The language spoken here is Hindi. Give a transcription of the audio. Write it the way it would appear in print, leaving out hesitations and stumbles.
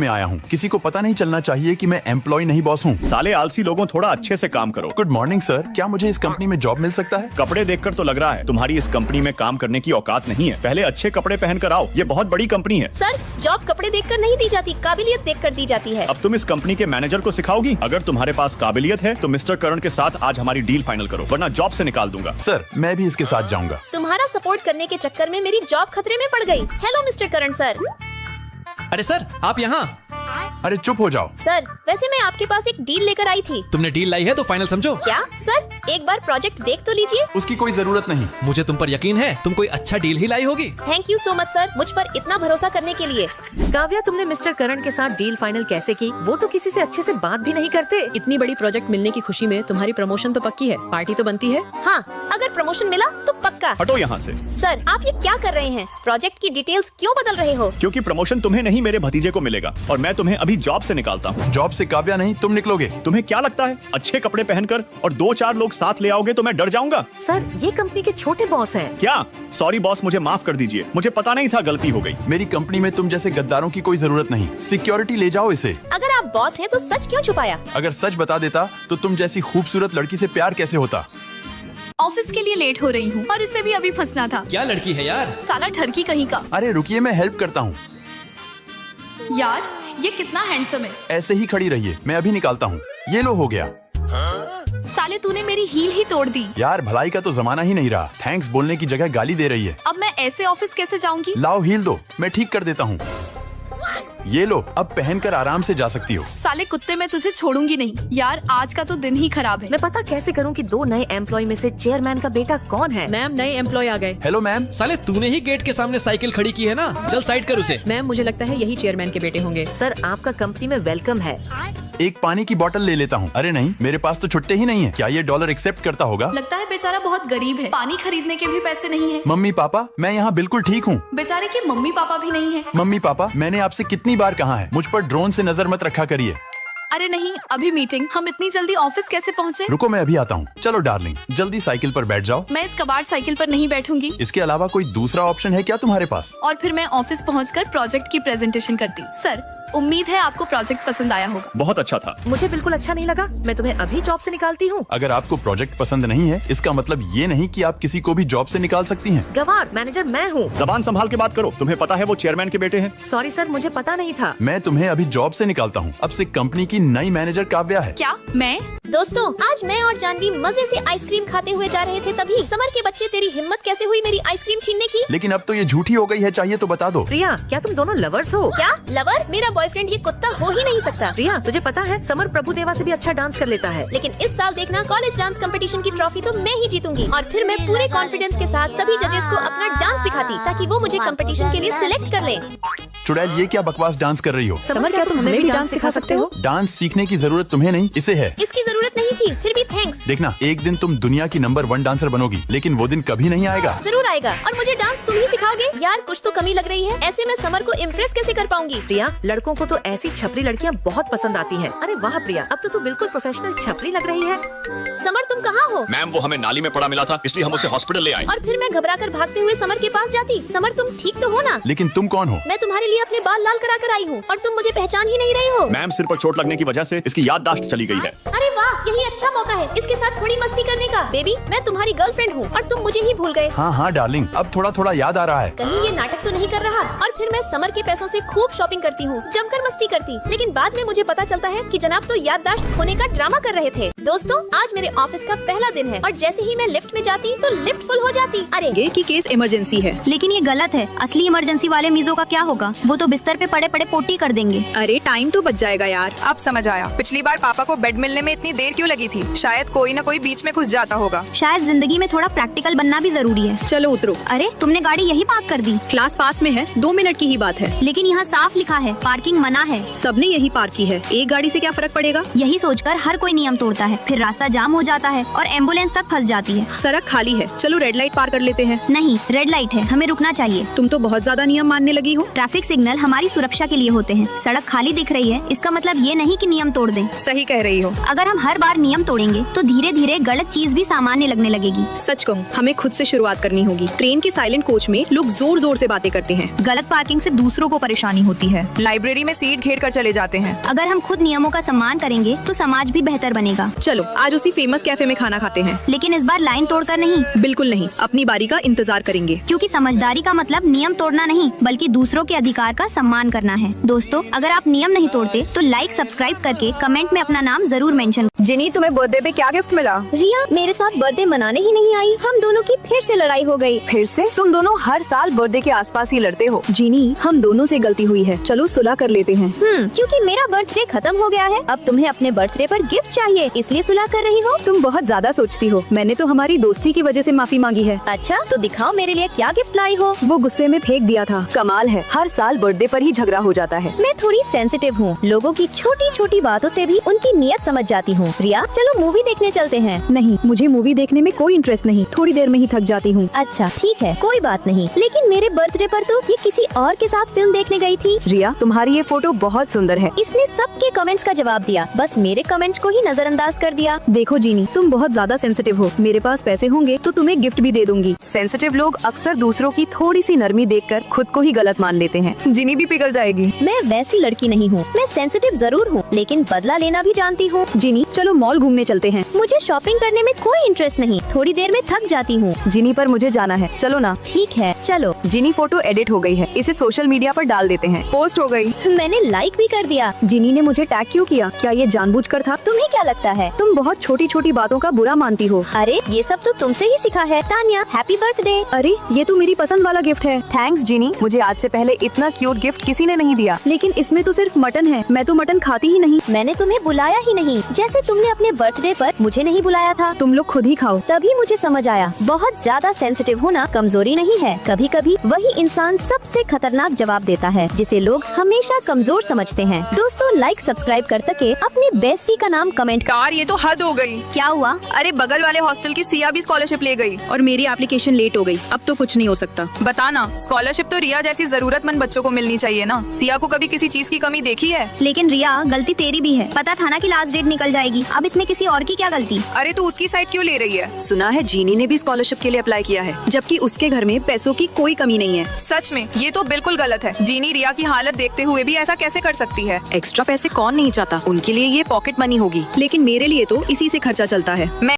में आया हूँ। किसी को पता नहीं चलना चाहिए कि मैं एम्प्लॉय नहीं बॉस हूँ। साले आलसी लोगों, थोड़ा अच्छे से काम करो। गुड मॉर्निंग सर, क्या मुझे इस कंपनी में जॉब मिल सकता है? कपड़े देखकर तो लग रहा है तुम्हारी इस कंपनी में काम करने की औकात नहीं है। पहले अच्छे कपड़े पहन कर आओ, ये बहुत बड़ी कंपनी है। सर, जॉब कपड़े देखकर नहीं दी जाती, काबिलियत देखकर दी जाती है। अब तुम इस कंपनी के मैनेजर को सिखाओगी? अगर तुम्हारे पास काबिलियत है तो मिस्टर करण के साथ आज हमारी डील फाइनल करो, वरना जॉब से निकाल दूंगा। सर, मैं भी इसके साथ जाऊंगा। तुम्हारा सपोर्ट करने के चक्कर में मेरी जॉब खतरे में पड़ गई। हेलो मिस्टर करण सर। अरे सर, आप यहाँ? अरे चुप हो जाओ। सर, वैसे मैं आपके पास एक डील लेकर आई थी। तुमने डील लाई है तो फाइनल समझो। क्या सर, एक बार प्रोजेक्ट देख तो लीजिए। उसकी कोई जरूरत नहीं। मुझे तुम पर यकीन है, तुम कोई अच्छा डील ही लाई होगी। Thank you so much sir, मुझ पर इतना भरोसा करने के लिए। काव्या, तुमने मिस्टर करण के साथ डील फाइनल कैसे की? वो तो किसी से अच्छे से बात भी नहीं करते। इतनी बड़ी प्रोजेक्ट मिलने की खुशी में तुम्हारी प्रमोशन तो पक्की है, पार्टी तो बनती है। हाँ, अगर प्रमोशन मिला तो पक्का। हटो यहाँ से। सर, आप ये क्या कर रहे हैं? प्रोजेक्ट की डिटेल्स क्यों बदल रहे हो? क्योंकि प्रमोशन तुम्हें नहीं, मेरे भतीजे को मिलेगा और मैं तुम्हें अभी जॉब से निकालता हूँ। जॉब से काव्या नहीं, तुम निकलोगे। तुम्हें क्या लगता है अच्छे कपड़े पहनकर और 2-4 लोग साथ ले आओगे तो मैं डर जाऊंगा? सर, ये कंपनी के छोटे बॉस हैं। क्या? सॉरी बॉस, मुझे माफ कर दीजिए, मुझे पता नहीं था, गलती हो गई। मेरी कंपनी में तुम जैसे गद्दारों की कोई जरूरत नहीं। सिक्योरिटी ले जाओ इसे। अगर आप बॉस हैं तो सच क्यों छुपाया? अगर सच बता देता तो तुम जैसी खूबसूरत लड़की से प्यार कैसे होता? ऑफिस के लिए लेट हो रही हूँ और इससे भी अभी फंसना था। क्या लड़की है यार, साला ठरकी कहीं का। अरे रुकिए, मैं हेल्प करता हूँ। यार, ये कितना हैंडसम है। ऐसे ही खड़ी रहिए, मैं अभी निकालता हूँ। ये लो, हो गया। साले, तूने मेरी हील ही तोड़ दी। यार, भलाई का तो जमाना ही नहीं रहा। थैंक्स बोलने की जगह गाली दे रही है। अब मैं ऐसे ऑफिस कैसे जाऊंगी? लाओ हील दो, मैं ठीक कर देता हूँ। ये लो, अब पहनकर आराम से जा सकती हो। साले कुत्ते, मैं तुझे छोड़ूंगी नहीं। यार, आज का तो दिन ही खराब है। मैं पता कैसे करूं कि 2 नए एम्प्लॉय में से चेयरमैन का बेटा कौन है? मैम, नए एम्प्लॉय आ गए। Hello ma'am. साले तूने ही गेट के सामने साइकिल खड़ी की है ना, चल साइड कर उसे। मैम, मुझे लगता है यही चेयरमैन के बेटे होंगे। सर, आपका कंपनी में वेलकम है। एक पानी की बोतल ले लेता हूँ। अरे नहीं, मेरे पास तो छुट्टे ही नहीं है। क्या ये डॉलर एक्सेप्ट करता होगा? लगता है बेचारा बहुत गरीब है, पानी खरीदने के भी पैसे नहीं है। मम्मी पापा, मैं यहाँ बिल्कुल ठीक हूँ। बेचारे के मम्मी पापा भी नहीं है। मम्मी पापा, मैंने आपसे कितनी बार कहा है, मुझ पर ड्रोन से नजर मत रखा करिए। अरे नहीं, अभी मीटिंग। हम इतनी जल्दी ऑफिस कैसे पहुँचे? रुको, मैं अभी आता हूँ। चलो डार्लिंग, जल्दी साइकिल पर बैठ जाओ। मैं इस कबाड़ साइकिल पर नहीं बैठूंगी। इसके अलावा कोई दूसरा ऑप्शन है क्या तुम्हारे पास? और फिर मैं ऑफिस पहुंचकर प्रोजेक्ट की प्रेजेंटेशन करती। सर, उम्मीद है आपको प्रोजेक्ट पसंद आया होगा। बहुत अच्छा था। मुझे बिल्कुल अच्छा नहीं लगा। मैं तुम्हें अभी जॉब से निकालती हूँ। अगर आपको प्रोजेक्ट पसंद नहीं है, इसका मतलब ये नहीं कि आप किसी को भी जॉब से निकाल सकती हैं। गवार, मैनेजर मैं हूँ। जबान संभाल के बात करो। तुम्हें पता है वो चेयरमैन के बेटे हैं? सॉरी सर, मुझे पता नहीं था। मैं तुम्हें अभी जॉब से निकालता हूँ। अब से कंपनी की नई मैनेजर काव्या है। क्या मैं? दोस्तों, आज मैं और जानवी मजे से आइसक्रीम खाते हुए जा रहे थे, तभी समर के बच्चे, तेरी हिम्मत कैसे हुई मेरी आइसक्रीम छीनने की? लेकिन अब तो ये झूठी हो गई है, चाहिए तो बता दो। प्रिया, क्या तुम दोनों लवर्स हो? क्या लवर? मेरा बॉयफ्रेंड ये कुत्ता हो ही नहीं सकता। प्रिया, तुझे पता है समर प्रभुदेवा से भी अच्छा डांस कर लेता है। लेकिन इस साल देखना, कॉलेज डांस कंपटीशन की ट्रॉफी तो मैं ही जीतूंगी और फिर मैं पूरे कॉन्फिडेंस के साथ सभी जजेस को अपना डांस दिखाती ताकि वो मुझे कंपटीशन के लिए सिलेक्ट कर लें। चुड़ैल, ये क्या बकवास डांस कर रही हो? समर, क्या तुम हमें भी डांस सिखा सकते हो? डांस सीखने की जरूरत तुम्हें नहीं, इसे है। इसकी जरूरत नहीं थी, फिर भी थैंक्स। देखना, एक दिन तुम दुनिया की नंबर 1 डांसर बनोगी, लेकिन वो दिन कभी नहीं आएगा। जरूर आएगा, और मुझे डांस तुम ही सिखाओगे। यार, कुछ तो कमी लग रही है। ऐसे मैं समर को इम्प्रेस कैसे कर पाऊंगी? प्रिया, लड़कों को तो ऐसी छपरी लड़कियाँ बहुत पसंद आती हैं। अरे वाह प्रिया, अब तो तू बिल्कुल प्रोफेशनल छपरी लग रही है। समर, तुम कहाँ हो? मैम, वो हमें नाली में पड़ा मिला था, इसलिए हम उसे हॉस्पिटल ले आए। और फिर मैं घबरा कर भागते हुए समर के पास जाती। समर, तुम ठीक तो हो ना? लेकिन तुम कौन हो? मैं तुम्हारे लिए अपने बाल लाल करा कर आई हूँ और तुम मुझे पहचान ही नहीं रही हो। मैम, सिर पर चोट लगने की वजह से इसकी याददाश्त चली गई है। अरे वाह, यही अच्छा मौका है इसके साथ थोड़ी मस्ती करने का। बेबी, मैं तुम्हारी गर्लफ्रेंड हूँ और तुम मुझे ही भूल गए। हाँ हाँ डार्लिंग, अब थोड़ा थोड़ा याद आ रहा है। कहीं ये नाटक तो नहीं कर रहा? और फिर मैं समर के पैसों से खूब शॉपिंग करती हूँ, जमकर मस्ती करती। लेकिन बाद में मुझे पता चलता है कि जनाब तो याददाश्त खोने का ड्रामा कर रहे थे। दोस्तों, आज मेरे ऑफिस का पहला दिन है और जैसे ही मैं लिफ्ट में जाती तो लिफ्ट फुल हो जाती। अरे ये की केस इमरजेंसी है। लेकिन ये गलत है। असली इमरजेंसी वाले मीजो का क्या होगा? वो तो बिस्तर पे पड़े पड़े पोटी कर देंगे। अरे टाइम तो बच जाएगा यार। अब समझ आया, पिछली बार पापा को बेड मिलने में इतनी देर क्यों लगी थी। शायद कोई न कोई बीच में घुस जाता होगा। शायद जिंदगी में थोड़ा प्रैक्टिकल बनना भी जरूरी है। चलो उतरो। अरे, तुमने गाड़ी यही पार्क कर दी? क्लास पास में है, 2 मिनट की ही बात है। लेकिन यहाँ साफ लिखा है पार्किंग मना है। सबने यही पार्क की है, एक गाड़ी से क्या फर्क पड़ेगा? यही सोचकर हर कोई नियम तोड़ता है। है, फिर रास्ता जाम हो जाता है और एम्बुलेंस तक फंस जाती है। सड़क खाली है, चलो रेड लाइट पार कर लेते हैं। नहीं, रेड लाइट है, हमें रुकना चाहिए। तुम तो बहुत ज्यादा नियम मानने लगी हो। ट्रैफिक सिग्नल हमारी सुरक्षा के लिए होते हैं। सड़क खाली दिख रही है, इसका मतलब ये नहीं कि नियम तोड़ दें। सही कह रही हो। अगर हम हर बार नियम तोड़ेंगे तो धीरे धीरे गलत चीज भी सामान्य लगने लगेगी। सच कहूँ, हमें खुद से शुरुआत करनी होगी। ट्रेन के साइलेंट कोच में लोग जोर जोर से बातें करते हैं। गलत पार्किंग से दूसरों को परेशानी होती है। लाइब्रेरी में सीट घेर कर चले जाते हैं। अगर हम खुद नियमों का सम्मान करेंगे तो समाज भी बेहतर बनेगा। चलो आज उसी फेमस कैफे में खाना खाते हैं। लेकिन इस बार लाइन तोड़कर नहीं। बिल्कुल नहीं, अपनी बारी का इंतजार करेंगे। क्योंकि समझदारी का मतलब नियम तोड़ना नहीं बल्कि दूसरों के अधिकार का सम्मान करना है। दोस्तों, अगर आप नियम नहीं तोड़ते तो लाइक सब्सक्राइब करके कमेंट में अपना नाम जरूर मेंशन। जिनी, तुम्हें बर्थडे पे क्या गिफ्ट मिला? रिया मेरे साथ बर्थडे मनाने ही नहीं आई। हम दोनों की फिर से लड़ाई हो गई। फिर से? तुम दोनों हर साल बर्थडे के आसपास ही लड़ते हो। जीनी, हम दोनों से गलती हुई है, चलो सुलह कर लेते हैं। क्योंकि मेरा बर्थडे खत्म हो गया है, अब तुम्हें अपने बर्थडे पर गिफ्ट चाहिए, इसलिए सुलह कर रही हो। तुम बहुत ज्यादा सोचती हो। मैंने तो हमारी दोस्ती की वजह से माफी मांगी है। अच्छा तो दिखाओ मेरे लिए क्या गिफ्ट लाई हो। वो गुस्से में फेंक दिया था। कमाल है, हर साल बर्थडे पर ही झगड़ा हो जाता है। मैं थोड़ी सेंसिटिव हूँ, लोगों की छोटी छोटी बातों से भी उनकी नीयत समझ जाती हूँ। रिया चलो मूवी देखने चलते हैं। नहीं, मुझे मूवी देखने में कोई इंटरेस्ट नहीं, थोड़ी देर में ही थक जाती हूँ। अच्छा ठीक है, कोई बात नहीं, लेकिन मेरे बर्थडे पर तो ये किसी और के साथ फिल्म देखने गई थी। रिया, तुम्हारी ये फोटो बहुत सुंदर है। इसने सबके कमेंट्स का जवाब दिया, बस मेरे कमेंट्स को ही नजरअंदाज कर दिया। देखो जीनी, तुम बहुत ज्यादा सेंसिटिव हो। मेरे पास पैसे होंगे तो तुम्हें गिफ्ट भी दे दूंगी। सेंसिटिव लोग अक्सर दूसरों की थोड़ी सी नरमी देखकर खुद को ही गलत मान लेते हैं। जिनी भी पिघल जाएगी। मैं वैसी लड़की नहीं हूँ, मैं सेंसिटिव जरूर हूँ, लेकिन बदला लेना भी जानती हूँ। जीनी, चलो मॉल घूमने चलते हैं। मुझे शॉपिंग करने में कोई इंटरेस्ट नहीं, थोड़ी देर में थक जाती हूँ। जिनी, पर मुझे जाना है, चलो ना। ठीक है चलो। जिनी, फोटो एडिट हो गई है, इसे सोशल मीडिया पर डाल देते हैं। पोस्ट हो गई। मैंने लाइक भी कर दिया। जिनी ने मुझे टैग क्यों किया? क्या ये जानबूझकर था? तुम्हें क्या लगता है? तुम बहुत छोटी छोटी बातों का बुरा मानती हो। अरे ये सब तो तुमसे ही सीखा है। Tanya, happy birthday. अरे ये तो मेरी पसंद वाला गिफ्ट है। थैंक्स जिनी, मुझे आज से पहले इतना क्यूट गिफ्ट किसी ने नहीं दिया। लेकिन इसमें तो सिर्फ मटन है, मैं तो मटन खाती ही नहीं। मैंने तुम्हें बुलाया ही नहीं, जैसे तुमने अपने बर्थडे पर मुझे नहीं बुलाया था। तुम लोग खुद ही खाओ। तभी मुझे समझ आया, बहुत ज्यादा सेंसिटिव होना कमजोरी नहीं है। कभी कभी वही इंसान सबसे खतरनाक जवाब देता है जिसे लोग हमेशा कमजोर समझते हैं। दोस्तों, लाइक सब्सक्राइब कर सके अपनी बेस्टी का नाम कमेंट। कार, ये तो हद हो गई। क्या हुआ? अरे बगल वाले हॉस्टल की सिया भी स्कॉलरशिप ले गई। और मेरी एप्लीकेशन लेट हो गई, अब तो कुछ नहीं हो सकता। बताना, स्कॉलरशिप तो रिया जैसी जरूरतमंद बच्चों को मिलनी चाहिए ना। सिया को कभी किसी चीज की कमी देखी है? लेकिन रिया, गलती तेरी भी है। पता था ना कि लास्ट डेट निकल जाएगी, अब इसमें किसी और की क्या गलती? अरे तू उसकी साइड क्यों ले रही है? सुना है जीनी ने भी स्कॉलरशिप के लिए अप्लाई किया है, जबकि उसके घर में पैसों की कोई कमी नहीं है। सच में, ये तो बिल्कुल गलत है। जीनी रिया की हालत देखते हुए भी ऐसा कैसे कर सकती है? एक्स्ट्रा पैसे कौन नहीं चाहता, उनके लिए ये पॉकेट मनी होगी, लेकिन मेरे लिए तो इसी से खर्चा चलता है। मैं